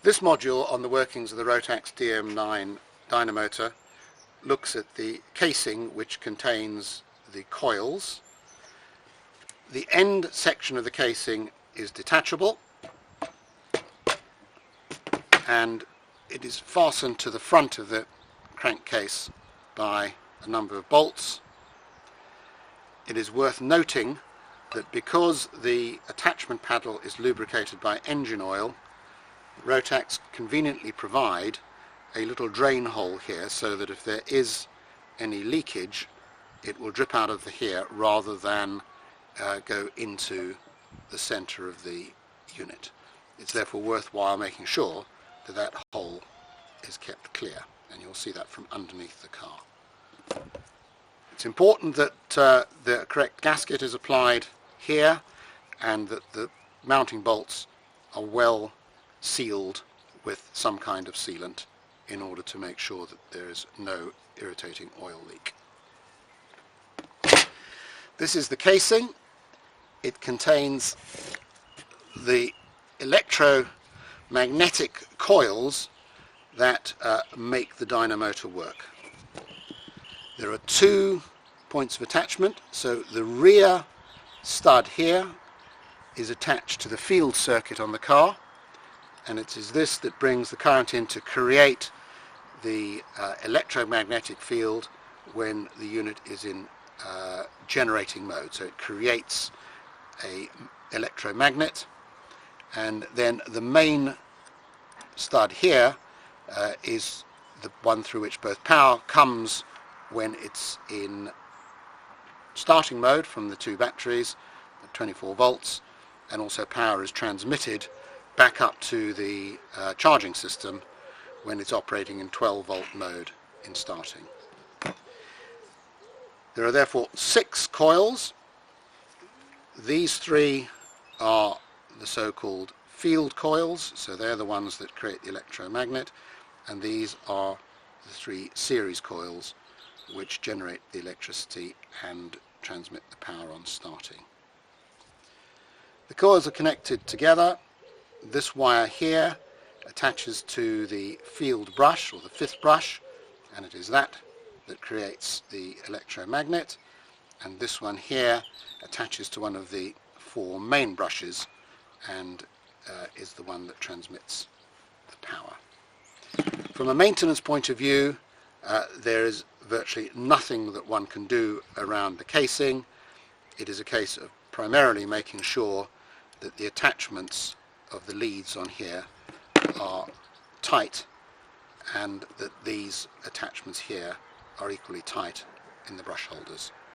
This module on the workings of the Rotax DM9 Dynamotor looks at the casing which contains the coils. The end section of the casing is detachable and it is fastened to the front of the crankcase by a number of bolts. It is worth noting that because the attachment paddle is lubricated by engine oil, Rotax conveniently provide a little drain hole here so that if there is any leakage it will drip out of here rather than go into the centre of the unit. It's therefore worthwhile making sure that that hole is kept clear, and you'll see that from underneath the car. It's important that the correct gasket is applied here and that the mounting bolts are well sealed with some kind of sealant in order to make sure that there is no irritating oil leak. This is the casing. It contains the electromagnetic coils that make the dynamotor work. There are two points of attachment, so the rear stud here is attached to the field circuit on the car, and it is this that brings the current in to create the electromagnetic field when the unit is in generating mode. So it creates a electromagnet, and then the main stud here is the one through which both power comes when it's in starting mode from the two batteries at 24 volts, and also power is transmitted back up to the charging system when it's operating in 12 volt mode in starting. There are therefore 6 coils. These 3 are the so-called field coils, so they're the ones that create the electromagnet, and these are the 3 series coils which generate the electricity and transmit the power on starting. The coils are connected together. This wire here attaches to the field brush, or the 5th brush, and it is that creates the electromagnet, and this one here attaches to one of the 4 main brushes and is the one that transmits the power. From a maintenance point of view, there is virtually nothing that one can do around the casing. It is a case of primarily making sure that the attachments of the leads on here are tight and that these attachments here are equally tight in the brush holders.